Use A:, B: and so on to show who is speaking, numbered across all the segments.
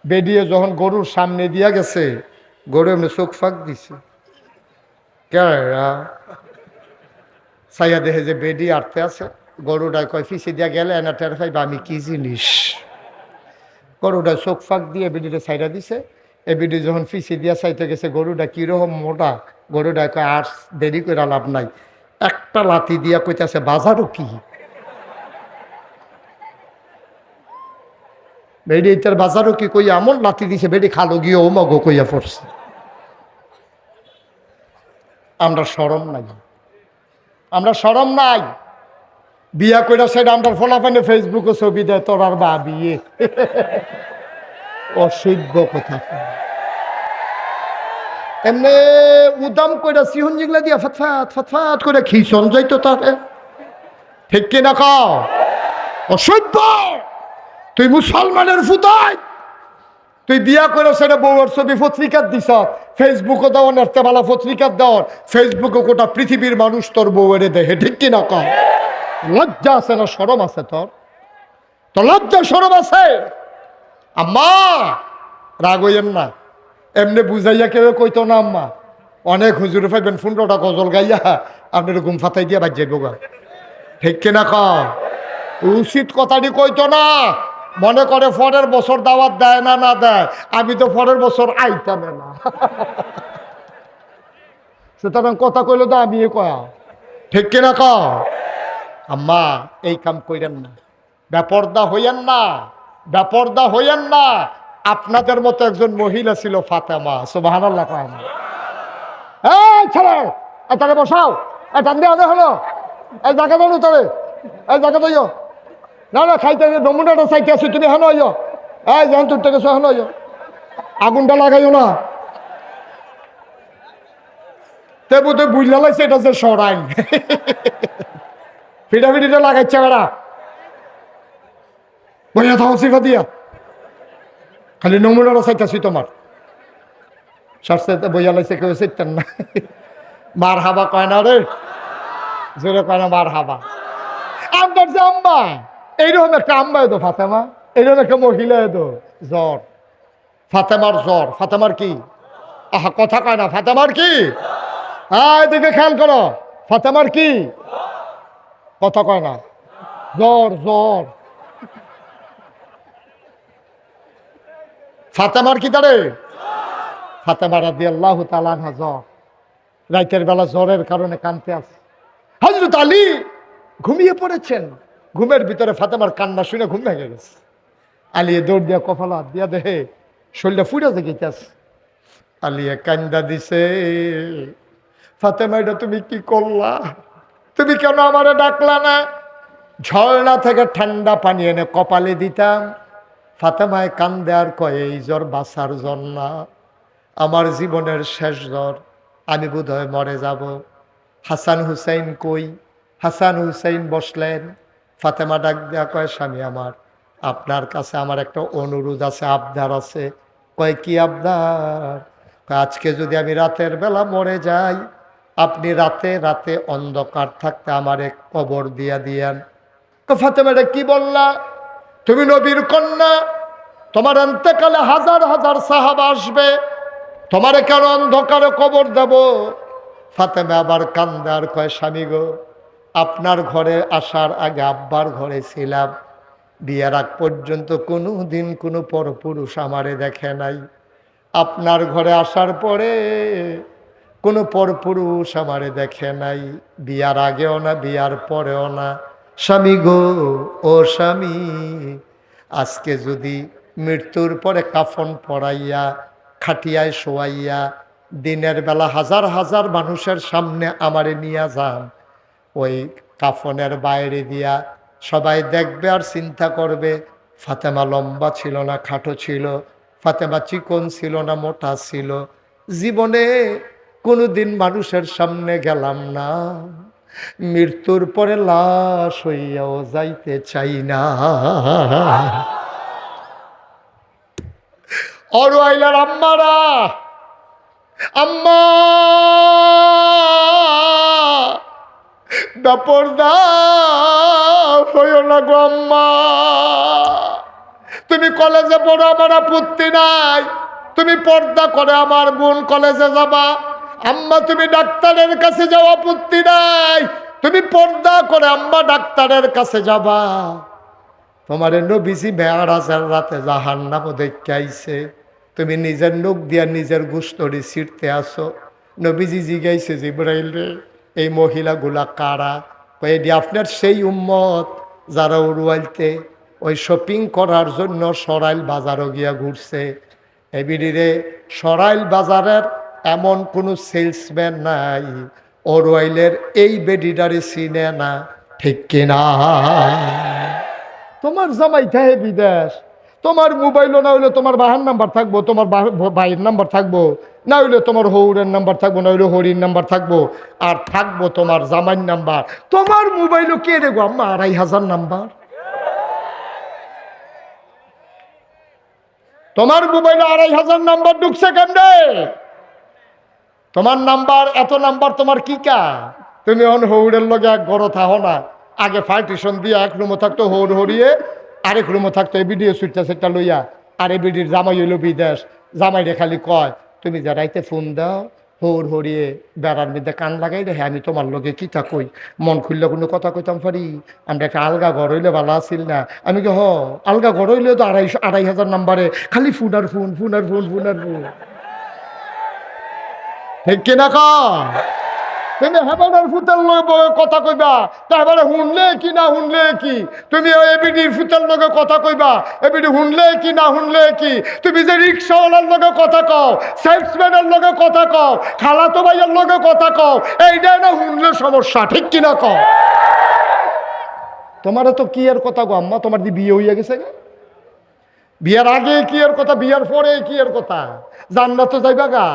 A: বেরিয়ে যখন গরুর সামনে দিয়া গেছে, গরু এমনি চোখ ফাঁক দিছে, কেরা সাইয়া দেখে যে বেডি আটতে আছে। গরুটায় কয় ফিসে দিয়া গেলে এনা টের পাইবা আমি কি জিনিস। গরুটা চোখ ফাঁক দিয়ে বেডিটা সাইডা দিছে। এ বেডি যখন ফিসে দিয়া চাইতে গেছে গরুটা কিরকম মোটা, গরুটা কয় আর দেরি করে লাভ নাই, একটা লাথি দিয়া কইতাছে বাজারও কি। বেডি তার বাজারও কি কইয়া এমন লাথি দিছে, বেডি খালো গিয়ে ও মগো কইয়া পড়ছে। আমরা শরম নাই, আমরা শরম নাই। বিয়া কইরা সেটা আমরা ফলাফানে ফেসবুকে ছবি দেয় তোর আর বা বিয়ে। অসভ্য কথা। এমনি উদাম কইরা সিহন জিংলা দিয়া ফতফাত ফতফাত করে খিসন যাইতো তারে, ঠিক কিনা কও? অসভ্য। তুই মুসলমানের ফুতাই, তুই বিয়া করে সেটা বউয়ের ছবি পত্রিকার দিস, ফেসবুকে দেওয়া নেতাবালা পত্রিকার দেওয়ার, ফেসবুকে গোটা পৃথিবীর মানুষ তোর বউয়ের দেখে, ঠিক কিনা কও? লজ্জা আছে না শরম আছে তোর? তো লজ্জা শরম আছে? আম্মা রাগ হইয়েন না, এমনি বুঝাইয়া কেউ কইতো না আম্মা। অনেক হুজুরে পাইবেন 15টা গজল গাইয়া আপনার ঘুম ফাতাই দিয়া বাজ যাইব গা, ঠিক কিনা কও? উচিত কথাটি কইতো না। মনে করে পরের বছর দাওয়াত দেয় না না দেয়, আমি তো পরের বছর আইতাম না। সুতরাং কথা কইলো তো আমি কয়া, ঠিক কিনা কও? আম্মা এই কাম কইরেন না, বেপর্দা হইয়েন না, বেপর্দা হইয়েন না। আপনাদের মতো একজন মহিলা ছিল ফাতেমা, সুবহানাল্লাহ কয় না? এই ছেলে তাকে বসাও, টান দিয়ে আদে হলো, এই জায়গা দেন তোরে, এই জায়গা দইও না না খাইতে নমুনাটা চাইতে আছি, তুমি হেন হইও, এই যখন তোর থেকে হেন হইও, আগুনটা লাগাইও না। তে বোধহয় বুঝলা লাগছে এটা যে সরাইন, ফিটাফিটিটা লাগাইছে বেড়া, বইয়া থাও সিফা দিয়া, খালি নমুনাটা চাইতেছি তোমার। সারসাইতে বইয়া লাগছে কেউ চাইতেন না। মার হাবা কয় না রে, জোরে কয় না মার হাবা। আমার যে আম্মা, এইরকম একটা আম্মা এতো ফাতেমা, এইরকম একটা মহিলা এতো জ্বর, ফাতেমার জ্বর। ফাতেমার কি? আহা কথা কয় না, ফাতেমার কি? হ্যাঁ এদিকে খেয়াল করো, ফাতেমার কি? কথা কয় না, জ্বর জ্বর। ফাতেমার কি তারে? ফাতেমা রাদিয়াল্লাহু তাআলা আনহা জ্বর, রাতের বেলা জ্বরের কারণে কাঁদতে আছে। হযরত আলী ঘুমিয়ে পড়েছেন, ঘুমের ভিতরে ফাতেমার কান্না শুনে ঘুম ভেঙে গেছে। আলী দৌড় দিয়া কপাল হাত দিয়া দেহে শরীরটা ফুইরা যেতেছে। আলিয়া কান্দা দিছে, ফাতেমা এটা তুমি কি করলা? তুমি কেন আমারে ডাকলা না? ঝর্ণা থেকে ঠান্ডা পানি এনে কপালে দিতাম। ফাতেমায় কান্দে আর কয় এই জ্বর বাঁচার জ্বর না, আমার জীবনের শেষ জ্বর, আমি বোধহয় মরে যাব। হাসান হুসাইন কই? হাসান হুসাইন বসলেন। ফাতেমা ডাক দেয়া কয় স্বামী আমার, আপনার কাছে আমার একটা অনুরোধ আছে, আবদার আছে। কয় কি আবদার? কয় আজকে যদি আমি রাতের বেলা মরে যাই, আপনি রাতে রাতে অন্ধকার থাকতে আমারে কবর দিয়া দিয়ান। তো ফাতেমা এটা কি বললা? তুমি নবীর কন্যা, তোমার অন্তকালে হাজার হাজার সাহাবা আসবে, তোমারে কেন অন্ধকারে কবর দেব? ফাতেমা আবার কান্দে আর কয় স্বামী গো, আপনার ঘরে আসার আগে আব্বার ঘরে ছিলাম, বিয়ের আগ পর্যন্ত কোনো দিন কোনো পরপুরুষ আমারে দেখে নাই। আপনার ঘরে আসার পরে কোনো পরপুরুষ আমারে দেখে নাই, বিয়ার আগেও না বিয়ার পরেও না। স্বামী গো, ও স্বামী, আজকে যদি মৃত্যুর পরে কাফন পরাইয়া খাটিয়ায় শোয়াইয়া দিনের বেলা হাজার হাজার মানুষের সামনে আমারে নিয়ে যান, ওই কাফনের বাইরে দিয়া সবাই দেখবে আর চিন্তা করবে ফাতেমা লম্বা ছিল না খাটো ছিল, ফাতেমা চিকন ছিল না মোটা ছিল। জীবনে কোনোদিন মানুষের সামনে গেলাম না, মৃত্যুর পরে লাশ হইয়াও যাইতে চাই না। অরওয়াইলার আম্মারা, আম্মা বেপরদা হইও না গো আম্মা, তুমি কলেজে পড়ো, আমার আপত্তি নাই। তুমি পর্দা করে আমার বোন কলেজে যাবা। আম্মা তুমি ডাক্তারের কাছে যাও, আপত্তি নাই। তুমি পর্দা করে আম্মা ডাক্তারের কাছে যাবা। তোমার নবীজি মেরাজের রাতে জাহান্নামও দেখতে আইছে, তুমি নিজের নখ দিয়া নিজের গুস্তরি ছিঁড়তে আসো। নবীজি জিজ্ঞাইছে, জিবরাইল রে, এই মহিলাগুলা কারা? এটি আপনার সেই উম্মত যারা উড়ুয়াইতে ওই শপিং করার জন্য সরাইল বাজারও গিয়া ঘুরছে। এবিডিরে সরাইল বাজারের এমন কোনো সেলসম্যান নাই ওরওয়াইলের এই বেডিডারে চিনে না, ঠিক কিনা? তোমার জামাই থাকে বিদেশ, তোমার মোবাইলও না হইলে তোমার বাহার নাম্বার থাকবো, তোমার ভাইয়ের নাম্বার থাকবো, না হইলে তোমার হৌরের নাম্বার থাকবো, না হইলে হরির নাম্বার থাকবো, আর থাকবো তোমার জামাইর নাম্বার। তোমার মোবাইলও কে রে গো আম্মা? ২৫০০ নাম্বার। তোমার মোবাইলে ২৫০০ নাম্বার ঢুকছে কেমনে? তোমার নাম্বার, এত নাম্বার তোমার কি কা? তুমি এখন হৌরের লগে এক ঘর থাকো না। আগে পার্টিশন দিয়ে এক রুমও থাকতো হৌর হরিয়ে, আরেক রুমও থাকতো এবিডিও সুইটটা সেটটা লইয়া। আর এবিডির জামাই হইল বিদেশ। জামাইরে খালি কয়, তুমি যা রাইতে ফোন দাও হৌর হরিয়ে বেড়ার মধ্যে কান লাগাই রে, হ্যাঁ আমি তোমার লগে কিতা কই, মন খুললে কোনো কথা কইতাম পারি? আমরা একটা আলগা ঘর হইলে ভালো আসিল না? আমি কি আলগা ঘর হইলে তো ২৫০০ নাম্বারে খালি ফোন আর ফোন, ফোন আর ফোন, ফোন আর ফোন, ঠিক কিনা ক? তুমি হেবারের ফুতের লগে কথা কইবা, তারপরে শুনলে কি না শুনলে কি? তুমি এবিডির ফুতের লগে কথা কইবা, এবিডি শুনলে কি না শুনলে কি? তুমি যে রিক্সাওয়ালার লগে কথা কও, সেলসম্যানের লগে কথা কও, খালাতো ভাইয়ের লগে কথা কও, এইটাই না শুনলে সমস্যা, ঠিক কিনা ক? তোমার তো কি এর কথা গো আম্মা? তোমার দি বিয়ে হইয়া গেছে? বিয়ার আগে কি এর কথা, বিয়ার পরে কি এর কথা? জান্নাত তো যাইবা গা।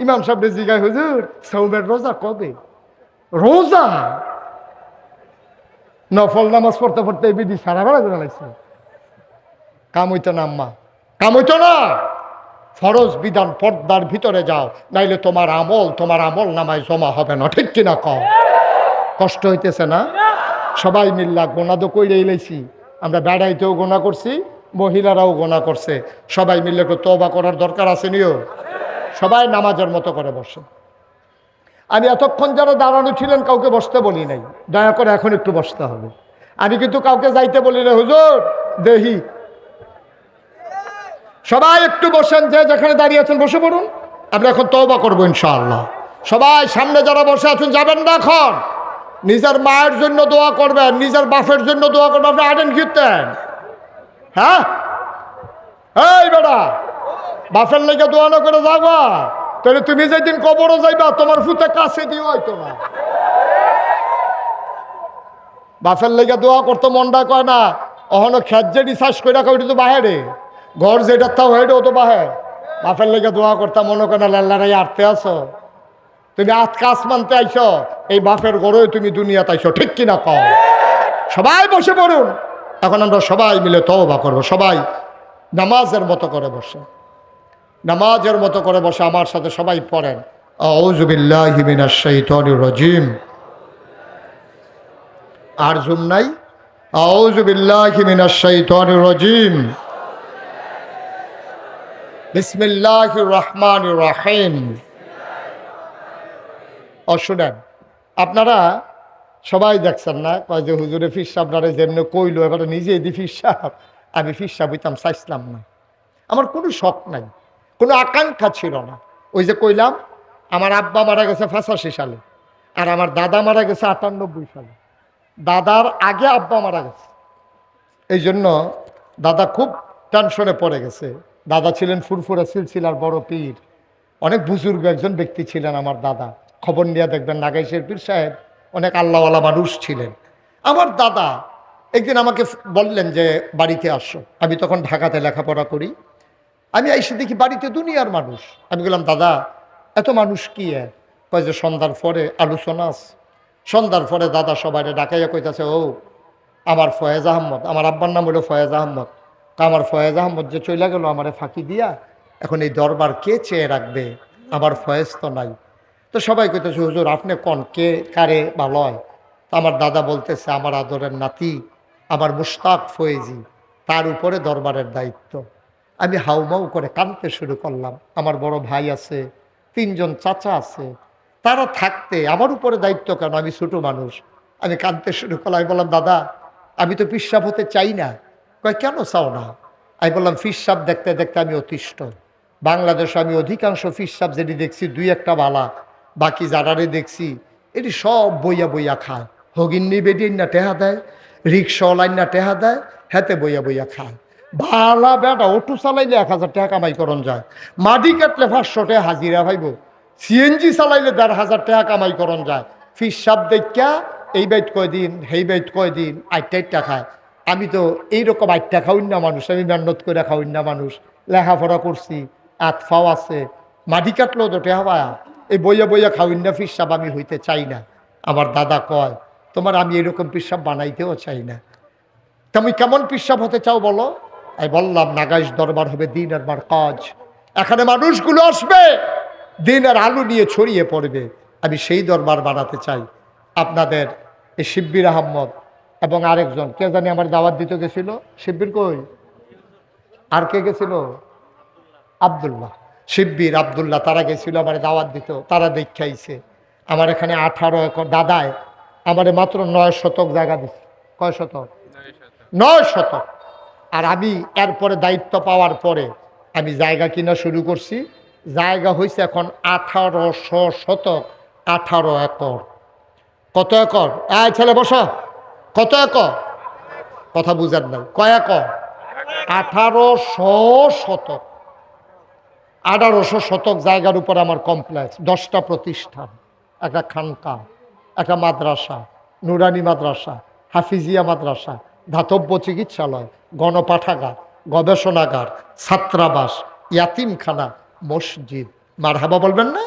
A: ইমাম সাহেব জিগায়, হুজুর সৌমের রোজা কবে? রোজা নফল নামাজ পড়তে পড়তে বিধি সারা বেড়া করে লাগছে। কাম হইতো না আম্মা, কাম হইতো না। ফরজ বিধান পর্দার ভিতরে যাও, নাইলে তোমার আমল নামায় জমা হবে না, ঠিক কিনা কও? কষ্ট হইতেছে না? সবাই মিল্লা গোনা তো কইরেই লাইছি। আমরা বেড়াইতেও গোনা করছি, মহিলারাও গোনা করছে। সবাই মিললে একটু তওবা করার দরকার আছে নিও। সবাই নামাজের মতো করে বসে। আমি এতক্ষণ যারা দাঁড়ানো ছিলেন কাউকে বসতে বলি নাই, দয়া করে এখন একটু বসতে হবে। আমি কিন্তু কাউকে যাইতে বলি না, হুজুর দেহি। সবাই একটু বসেন, যে যেখানে দাঁড়িয়ে আছেন বসে পড়ুন। আমরা এখন তওবা করবো ইনশাআল্লাহ। সবাই সামনে যারা বসে আছেন যাবেন না এখন। নিজের মায়ের জন্য দোয়া করবেন, নিজের বাপের জন্য দোয়া করবেন। আপনি আনেন কীর্তেন? হ্যাঁ এই বেটা, বাপের লেগে দোয়া না করে যাবা, তাহলে তুমি যেদিন কবরও যাইবা তোমার ফুতে কাছে দিও হয়তো না। বাপের লেগে দোয়া করতে মনটা কয় না। অহনো খেত যেটি চাষ করে রাখা ওইটা তো বাহেরে, ঘর যেটা থাও ওইটাও তো বাহের। বাপের লেগে দোয়া করতে মনে করে না, লাল্লারাই আটতে আসো। তুমি আজ কাজ মানতে আইছো, এই বাপের ঘরে তুমি দুনিয়াতে আইছো, ঠিক কিনা কও? সবাই বসে পড়ুন। এখন আমরা সবাই মিলে তওবা করবো। সবাই নামাজের মতো করে বসে, নামাজের মতো করে বসে আমার সাথে সবাই পড়েন, আউযু বিল্লাহি মিনাশ শাইতানির রাজিম। আর জুম নাই, আউযু বিল্লাহি মিনাশ শাইতানির রাজিম, বিসমিল্লাহির রহমানির রহিম। শুনেন, আপনারা সবাই দেখছেন না, কয় যে হুজুরে ফির সাহেবরা যেমনি কইলো, এবার নিজেই দি ফির সাহেব। আমি ফির সাহেব হইতাম চাইছিলাম না, আমার কোনো শখ নাই, কোনো আকাঙ্ক্ষা ছিল না। ওই যে কইলাম, আমার আব্বা মারা গেছে 85 সালে, আর আমার দাদা মারা গেছে 98 সালে। দাদার আগে আব্বা মারা গেছে, এই জন্য দাদা খুব টেনশনে পড়ে গেছে। দাদা ছিলেন ফুরফুরা সিলসিলার বড় পীর, অনেক বুজুর্গ একজন ব্যক্তি ছিলেন আমার দাদা। খবর নিয়ে দেখবেন নাগাইশের পীর সাহেব অনেক আল্লাহওয়ালা মানুষ ছিলেন। আমার দাদা একদিন আমাকে বললেন যে বাড়িতে আসো। আমি তখন ঢাকাতে লেখাপড়া করি। আমি এসে দেখি বাড়িতে দুনিয়ার মানুষ। আমি বললাম, দাদা এত মানুষ কি? কয় যে সন্ধ্যার পরে আলোচনা আছে। সন্ধ্যার পরে দাদা সবাই ডাকাইয়া কইতাছে, ও আমার ফয়েজ আহমদ, আমার আব্বার নাম হলো ফয়েজ আহমদ, তা আমার ফয়েজ আহমদ যে চলে গেল আমারে ফাঁকি দিয়া, এখন এই দরবার কে চেয়ে রাখবে? আমার ফয়েজ তো নাই। তো সবাই কইতেছে, হুজুর আপনি কোন, কে কারে ভালো হয়? তো আমার দাদা বলতেছে, আমার আদরের নাতি, আমার মুশতাক ফয়েজি, তার উপরে দরবারের দায়িত্ব। আমি হাউমাউ করে কাঁদতে শুরু করলাম। আমার বড় ভাই আছে, 3জন চাচা আছে, তারা থাকতে আমার উপরে দায়িত্ব কেন? আমি ছোট মানুষ। আমি কাঁদতে শুরু করলাম। আমি বললাম, দাদা আমি তো পিসাব হতে চাই না। কয়, কেন চাও না? আমি বললাম, ফিসাব দেখতে দেখতে আমি অতিষ্ঠ। বাংলাদেশে আমি অধিকাংশ ফিসাব যেটি দেখছি 2-1টা বালা, বাকি যারারে দেখছি এটি সব বইয়া বইয়া খায়। হগিন্নি বেডিন না টেহা দেয়, রিক্সাওয়ালাইন না টেহা দেয়, হাতে বইয়া বইয়া খায়। ভালা বেটা অটো চালাইলে 1000 টাকা কামাই করন যায়, মাটি কাটলে 500 টাকা হাজিরা ভাইব, সিএনজি চালাইলে 1500 টাকা কামাই করন যায়। ফিসাব দেখা এই বাইট কয়দিন, সেই বাইট কয়দিন, 8টা খায়। আমি তো এইরকম 8টা খাওয়াই না মানুষ, আমি মেহনত করে খাওয়াই না মানুষ, লেখাপড়া করছি, আতফাও আছে, মাটি কাটলেও তো টেহা পায়া। এই বইয়া বইয়া খাওয়াই না ফিসাব আমি হইতে চাই না। আমার দাদা কয়, তোমার আমি এরকম পিসাব বানাইতেও চাই না। তুমি কেমন পিসাব হতে চাও বলো? আমি বললাম, নাগাইশ দরবার হবে দিনের বার কাজ, এখানে মানুষগুলো আসবে, দিনের আলু নিয়ে ছড়িয়ে পড়বে। আমি সেই দরবার বানাতে চাই। আপনাদের এই শিব্বির আহম্মদ এবং আরেকজন কে জানি আমার দাওয়াত দিতে গেছিল, শিব্বির কই, আর কে গেছিল? আবদুল্লাহ, শিব্বির আবদুল্লাহ, তারা গেছিল আমার দাওয়াত দিত। তারা দেখাইছে আমার এখানে 18 একর, দাদায় আমারে মাত্র 9 শতক জায়গা দিচ্ছে। কয় শতক? 9 শতক। আর আমি এরপরে দায়িত্ব পাওয়ার পরে আমি জায়গা কিনা শুরু করছি। জায়গা হয়েছে এখন 1800 শতক, 18 একর। কত একর? ছেলে বসো, কত একর? কথা বুঝেন নাই, কয় একর? 1800 শতক। 1800 শতক জায়গার উপর আমার কমপ্লেক্স, 10টা প্রতিষ্ঠান, একটা খানকা, একটা মাদ্রাসা, নুরানি মাদ্রাসা, হাফিজিয়া মাদ্রাসা, ধাতব্য চিকিৎসালয়, গণপাঠাগার, গবেষণাগার, ছাত্রাবাস, ইয়াতিমখানা, মসজিদ। মারহাবা বলবেন না?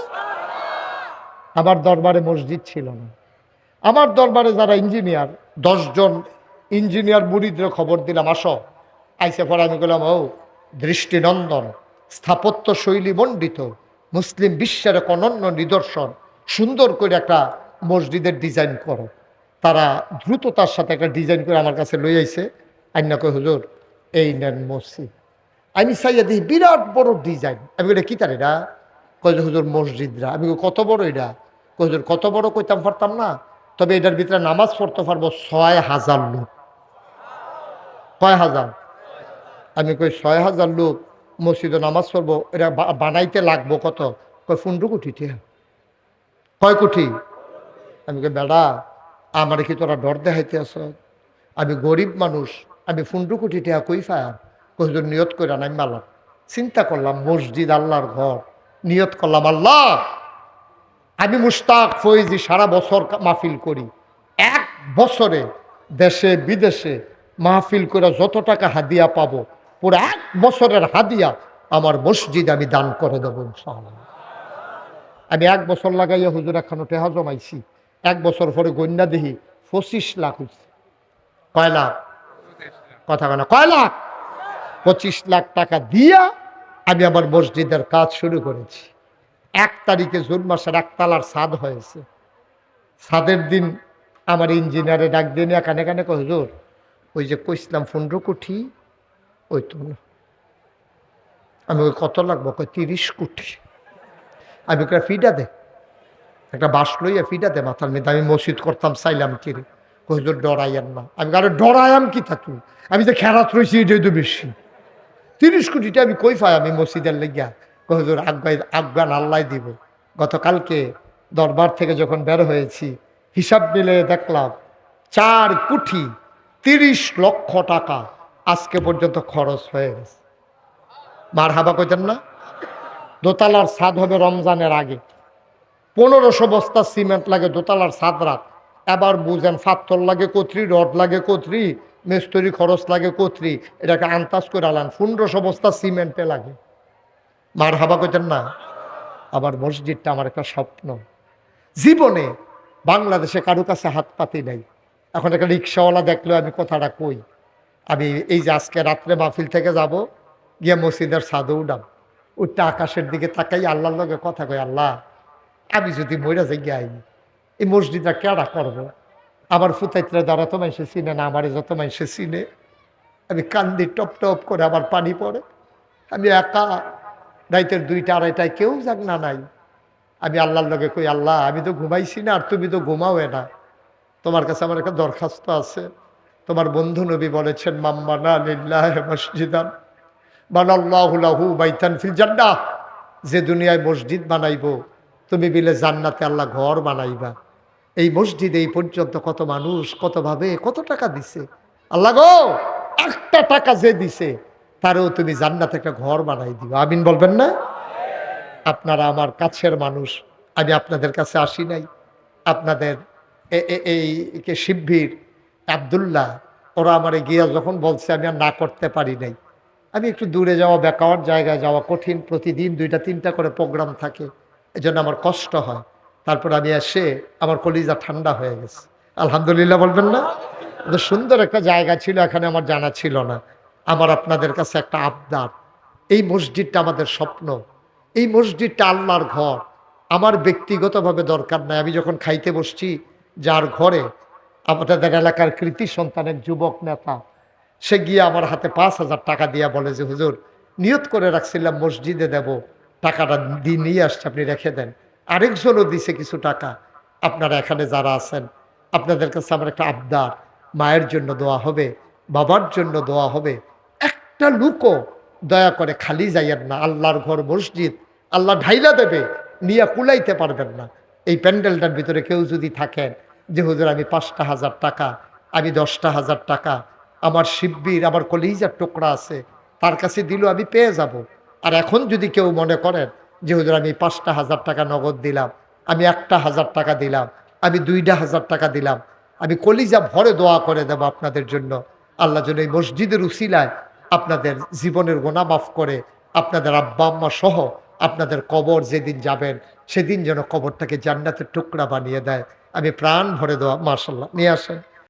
A: আমার দরবারে মসজিদ ছিল না। আমার দরবারে যারা ইঞ্জিনিয়ার, 10 জন ইঞ্জিনিয়ার মুরিদরে খবর দিলাম, আসো। আইসে পরে আমি বললাম, ও দৃষ্টিনন্দন, স্থাপত্য শৈলী মণ্ডিত, মুসলিম বিশ্বের এক অনন্য নিদর্শন, সুন্দর করে একটা মসজিদের ডিজাইন করো। তারা দ্রুততার সাথে একটা ডিজাইন করে আমার কাছে লই আইছে। আইনা কই, হুজুর এই নেন মসজিদ। আমি চাইয়া দিই বিরাট বড় ডিজাইন। আমি এটা কি তার এটা? কই যে হুজুর মসজিদরা। আমি কত বড় এটা? কই হুজুর কত বড় কইতাম পারতাম না, তবে এটার ভিতরে নামাজ পড়তে পারবো 6000 লোক। কয় হাজার? আমি কই 6000 লোক মসজিদে নামাজ পড়বো, এটা বানাইতে লাগবো কত? কয় 15 কোটি টাকা। কয় কোটি? আমি কই, বেড়া আমার কি তোরা ডর দেখাইতে আস? আমি গরিব মানুষ, আমি 15 কোটি টাকা কই পাই? কই হুজুর নিয়ত করে নাই মালাম। চিন্তা করলাম মসজিদ আল্লাহর ঘর, নিয়ত করলাম, আল্লাহ আমি মুশতাক ফৈজি সারা বছর মাহফিল করি, 1 বছরে দেশে বিদেশে মাহফিল করে যত টাকা হাদিয়া পাবো, পুরো 1 বছরের হাদিয়া আমার মসজিদ আমি দান করে দেবো ইনশাআল্লাহ। আমি 1 বছর লাগাইয়া হুজুর এখানে টেহা জমাইছি। 1 বছর পরে গন্যা দেখি 25 লাখ হয়েছে। কয় লাখ? কথা বলে কয় লাখ? 25 লাখ টাকা দিয়া আমি আমার মসজিদের কাজ শুরু করেছি। 1 তারিখে জুন মাসের 1 তালার ছাদ হয়েছে। ছাদের দিন আমার ইঞ্জিনিয়ারে ডাক দিয়ে নিয়ে কানে কানে কয়, হুজুর ওই যে কইছিলাম 15 কোটি, ওই তো না। আমি ওই কত লাগবো? কয় 30 কোটি। আমি একটা ফিডা দে, একটা বাস লইয়া ফিডা দে মাথার মধ্যে। আমি মসজিদ করতাম, চাইলাম কি রে? কই হুজুর ডরাইয়ান না। আমি আরে ডরায়াম কি থাকি, আমি যে খেরাত রয়েছি এটাই তো বেশি। 30 কোটিটা আমি কই পাই আমি মসজিদের লেগিয়া? কই হুজুর আজ্ঞান আল্লাহ দিব। গতকালকে দরবার থেকে যখন বের হয়েছি, হিসাব মিলে দেখলাম 4 কোটি 30 লক্ষ টাকা আজকে পর্যন্ত খরচ হয়ে গেছে। মারহাবা কইতেন না? দোতলার ছাদ হবে রমজানের আগে। 1500 বস্তা সিমেন্ট লাগে দোতলার ছাদ রাত। এবার বুঝেন পাথর লাগে কতরি, রড লাগে কতরি, মিস্ত্রি খরচ লাগে কতরি, এটাকে আন্দাজ করে আলান 1500 বস্তা সিমেন্টে লাগে। মারহাবা কইতেন না? আবার মসজিদটা আমার একটা স্বপ্ন। জীবনে বাংলাদেশে কারো কাছে হাত পাতি নাই। এখন একটা রিক্সাওয়ালা দেখলেও আমি কথাটা কই, আমি এই যে আজকে রাত্রে মাহফিল থেকে যাব, গিয়ে মসজিদের ছাদে উঠাম, উঠতে আকাশের দিকে তাকাই আল্লাহর লগে কথা কই, আল্লাহ আমি যদি মইরা যাই গাই, এই মসজিদটা কেডা করবো? আমার ফুতাইতরা দ্বারা তো মানুষে চিনে না, আমারে যত মানুষে চিনে, আমি কান্দি, টপ টপ করে আবার পানি পড়ে। আমি একা, রাইতের 2টা 2:30টায় কেউ যাক না নাই। আমি আল্লাহর লগে কই, আল্লাহ আমি তো ঘুমাইছি না, আর তুমি তো ঘুমাও না, তোমার কাছে আমার একটা দরখাস্ত আছে। তোমার বন্ধু নবী বলেছেন, মাম্মানা লিল্লাহি মসজিদান বানাল্লাহু লাহু বাইতান ফিল জান্নাহ, যে দুনিয়ায় মসজিদ বানাইবো তুমি বিলে জান্নাতে আল্লাহ ঘর বানাইবা। এই মসজিদ এই পর্যন্ত কত মানুষ কতভাবে কত টাকা দিছে, আল্লাহ গো একটা টাকা যে দিছে তারও তুমি জান্নাতে একটা ঘর বানাই দিবা। আমিন বলবেন না? আপনারা আমার কাছের মানুষ, আমি আপনাদের কাছে আসি নাই। আপনাদের এই কে শিববির আব্দুল্লাহ, ওরা আমারে গিয়া যখন বলছে আমি আর না করতে পারি নাই। আমি একটু দূরে যাওয়া, বেকার জায়গায় যাওয়া কঠিন, প্রতিদিন 2টা 3টা করে প্রোগ্রাম থাকে, এজন্য আমার কষ্ট হয়। তারপর আমি এসে আমার কলিজা ঠান্ডা হয়ে গেছে। আলহামদুলিল্লাহ বলবেন না? এত সুন্দর একটা জায়গা ছিল, এখানে আমার জানা ছিল না। আমার আপনাদের কাছে একটা আবদার, এই মসজিদটা আমাদের স্বপ্ন, এই মসজিদটা আল্লাহর ঘর। আমার ব্যক্তিগতভাবে দরকার নাই। আমি যখন খাইতে বসছি, যার ঘরে আমাদের এলাকার কৃতি সন্তানের যুবক নেতা, সে গিয়ে আমার হাতে 5,000 টাকা দিয়া বলে যে, হুজুর নিয়ত করে রাখছিলাম মসজিদে দেব, টাকাটা দিয়ে নিয়ে আসছে, আপনি রেখে দেন। আরেকজনও দিছে কিছু টাকা। আপনারা এখানে যারা আছেন, আপনাদের কাছে আমার একটা আবদার, মায়ের জন্য দোয়া হবে, বাবার জন্য দোয়া হবে। একটা লুকও দয়া করে খালি যাইয়েন না। আল্লাহর ঘর মসজিদ, আল্লাহ ঢাইলা দেবে, নিয়ে কুলাইতে পারবেন না। এই প্যান্ডেলটার ভিতরে কেউ যদি থাকেন যে হুজুর আমি 5,000 টাকা, আমি 10,000 টাকা, আমার শিব্বির আমার কলিজার টুকরা আছে তার কাছে দিলেও আমি পেয়ে যাব। আর এখন যদি কেউ মনে করেন যে হুজুর আমি 5,000 টাকা নগদ দিলাম, আমি 1,000 টাকা দিলাম, আমি 2,000 টাকা দিলাম, আমি কলিজা ভরে দোয়া করে দেব আপনাদের জন্য। আল্লাহ যেন এই মসজিদের উসিলায় আপনাদের জীবনের গোনা মাফ করে, আপনাদের আব্বা আম্মা সহ আপনাদের কবর যেদিন যাবেন সেদিন যেন কবরটাকে জান্নাতের টুকরা বানিয়ে দেয়। আমি প্রাণ ভরে দেওয়া, মাশাল্লাহ নিয়ে আসেন।